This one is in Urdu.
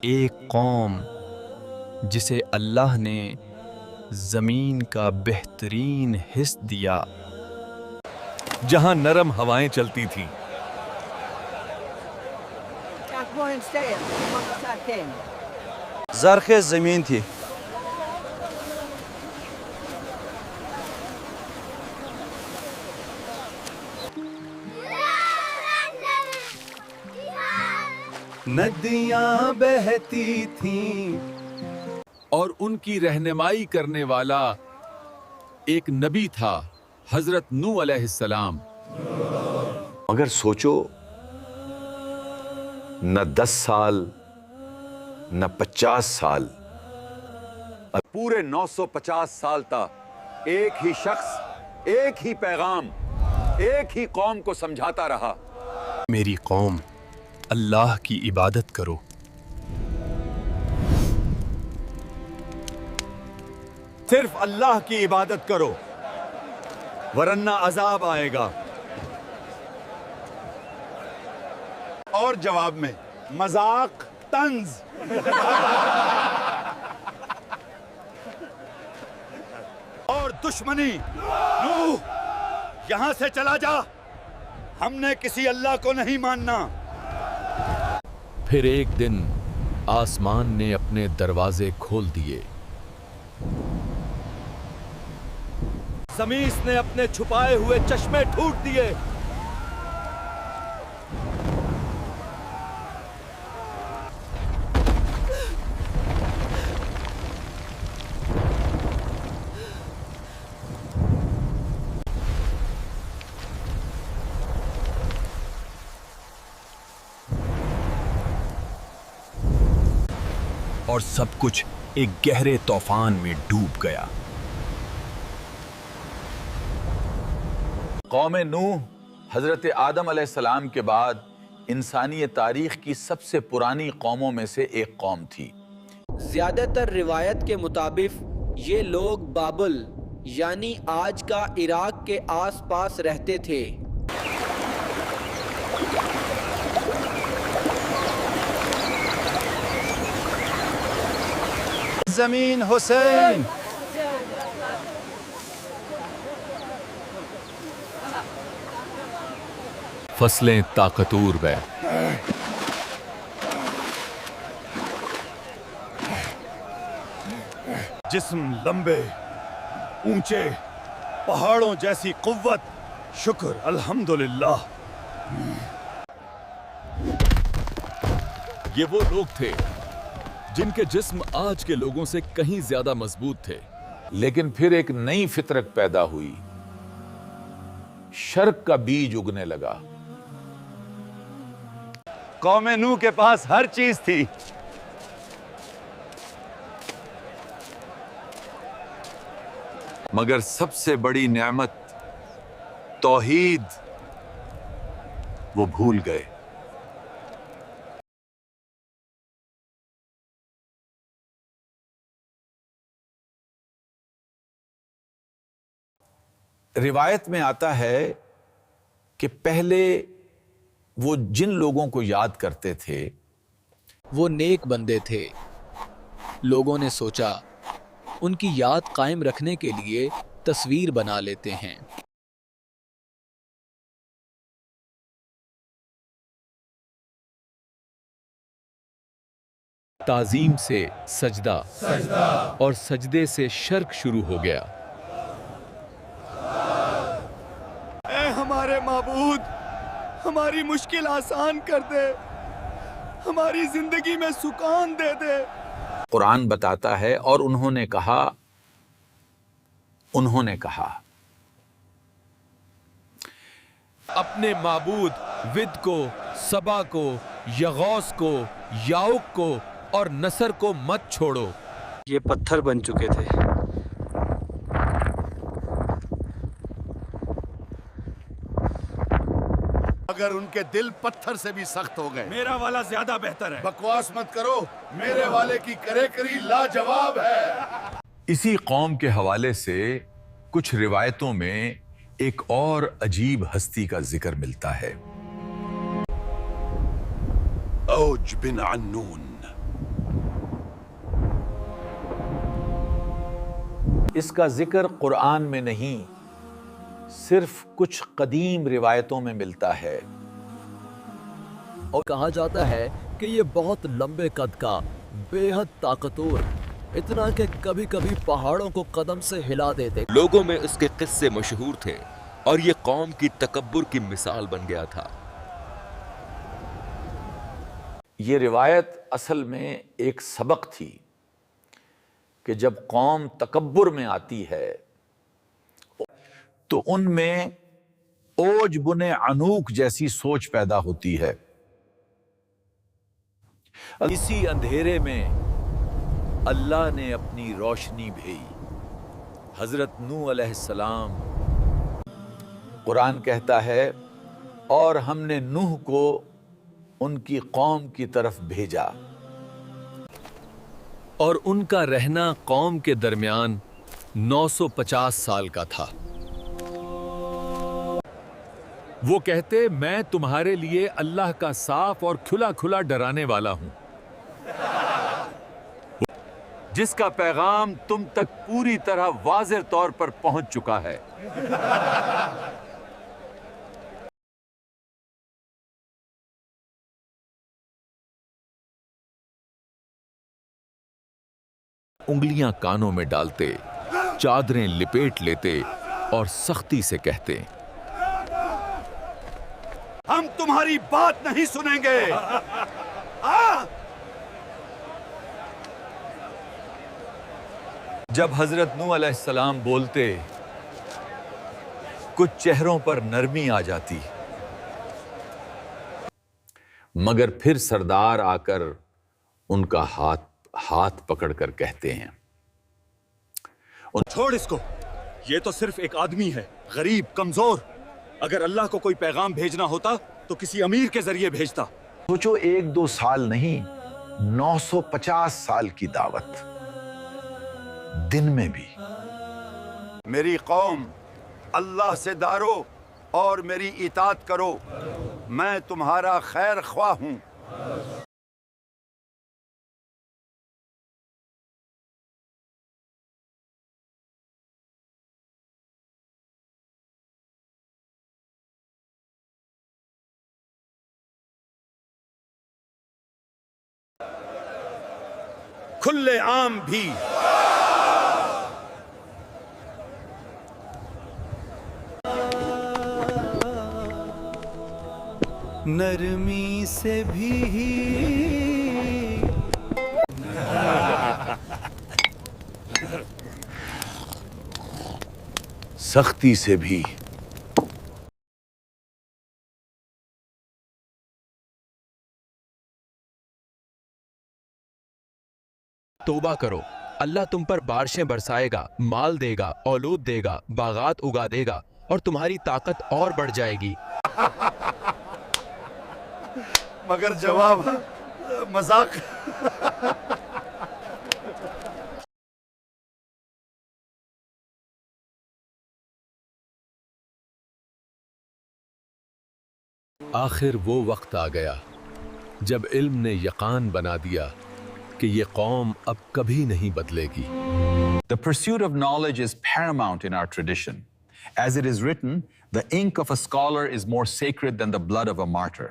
ایک قوم جسے اللہ نے زمین کا بہترین حصہ دیا، جہاں نرم ہوائیں چلتی تھیں، زرخیز زمین تھی، ندیاں بہتی تھیں، اور ان کی رہنمائی کرنے والا ایک نبی تھا، حضرت نوح علیہ السلام۔ مگر سوچو، نہ 10 سال نہ 50 سال، پورے 950 سال تک ایک ہی شخص، ایک ہی پیغام، ایک ہی قوم کو سمجھاتا رہا۔ میری قوم، اللہ کی عبادت کرو۔ صرف اللہ کی عبادت کرو ورنہ عذاب آئے گا۔ اور جواب میں مذاق، طنز۔ اور دشمنی، نوح یہاں سے چلا جا، ہم نے کسی اللہ کو نہیں ماننا۔ پھر ایک دن آسمان نے اپنے دروازے کھول دیے، زمین نے اپنے چھپائے ہوئے چشمے ٹھوٹ دیے، اور سب کچھ ایک گہرے طوفان میں ڈوب گیا۔ قوم نوح حضرت آدم علیہ السلام کے بعد انسانی تاریخ کی سب سے پرانی قوموں میں سے ایک قوم تھی۔ زیادہ تر روایت کے مطابق یہ لوگ بابل یعنی آج کا عراق کے آس پاس رہتے تھے۔ زمین حسین، فصلیں طاقتور بے، جسم لمبے اونچے، پہاڑوں جیسی قوت، شکر الحمدللہ۔ یہ وہ لوگ تھے جن کے جسم آج کے لوگوں سے کہیں زیادہ مضبوط تھے۔ لیکن پھر ایک نئی فطرت پیدا ہوئی، شرک کا بیج اگنے لگا۔ قوم نوح کے پاس ہر چیز تھی، مگر سب سے بڑی نعمت توحید وہ بھول گئے۔ روایت میں آتا ہے کہ پہلے وہ جن لوگوں کو یاد کرتے تھے وہ نیک بندے تھے۔ لوگوں نے سوچا ان کی یاد قائم رکھنے کے لیے تصویر بنا لیتے ہیں۔ تعظیم سے سجدہ اور سجدے سے شرک شروع ہو گیا۔ اے ہمارے معبود، ہماری مشکل آسان کر دے، ہماری زندگی میں سکون دے دے۔ قرآن بتاتا ہے، اور انہوں نے کہا اپنے معبود ود کو، سبا کو، یغوث کو، یاؤق کو اور نصر کو مت چھوڑو۔ یہ پتھر بن چکے تھے۔ اگر ان کے دل پتھر سے بھی سخت ہو گئے، میرا والا زیادہ بہتر ہے۔ بکواس مت کرو، میرے والے کی کرے کری لاجواب ہے۔ اسی قوم کے حوالے سے کچھ روایتوں میں ایک اور عجیب ہستی کا ذکر ملتا ہے۔ اوج بن عنون اس کا ذکر قرآن میں نہیں، صرف کچھ قدیم روایتوں میں ملتا ہے۔ اور کہا جاتا ہے کہ یہ بہت لمبے قد کا، بے حد طاقتور، اتنا کہ کبھی کبھی پہاڑوں کو قدم سے ہلا دیتے۔ لوگوں میں اس کے قصے مشہور تھے اور یہ قوم کی تکبر کی مثال بن گیا تھا۔ یہ روایت اصل میں ایک سبق تھی کہ جب قوم تکبر میں آتی ہے تو ان میں اوج بن عنوق جیسی سوچ پیدا ہوتی ہے۔ اسی اندھیرے میں اللہ نے اپنی روشنی بھیجی، حضرت نوح علیہ السلام۔ قرآن کہتا ہے اور ہم نے نوح کو ان کی قوم کی طرف بھیجا، اور ان کا رہنا قوم کے درمیان 950 سال کا تھا۔ وہ کہتے میں تمہارے لیے اللہ کا صاف اور کھلا کھلا ڈرانے والا ہوں، جس کا پیغام تم تک پوری طرح واضح طور پر پہنچ چکا ہے۔ انگلیاں کانوں میں ڈالتے، چادریں لپیٹ لیتے اور سختی سے کہتے ہم تمہاری بات نہیں سنیں گے۔ جب حضرت نوح علیہ السلام بولتے کچھ چہروں پر نرمی آ جاتی، مگر پھر سردار آ کر ان کا ہاتھ پکڑ کر کہتے ہیں، چھوڑ اس کو، یہ تو صرف ایک آدمی ہے، غریب، کمزور۔ اگر اللہ کو کوئی پیغام بھیجنا ہوتا تو کسی امیر کے ذریعے بھیجتا۔ سوچو 1-2 سال نہیں، 950 سال کی دعوت، دن میں بھی۔ میری قوم اللہ سے ڈرو اور میری اطاعت کرو، میں تمہارا خیر خواہ ہوں۔ کھلے عام بھی نرمی سے بھی سختی سے بھی۔ توبہ کرو، اللہ تم پر بارشیں برسائے گا، مال دے گا، اولود دے گا، باغات اگا دے گا، اور تمہاری طاقت اور بڑھ جائے گی۔ مگر جواب مذاق۔ آخر وہ وقت آ گیا جب علم نے یقین بنا دیا کہ یہ قوم اب کبھی نہیں بدلے گی۔ The pursuit of knowledge is paramount in our tradition. As it is written, the ink of a scholar is more sacred than the blood of a martyr.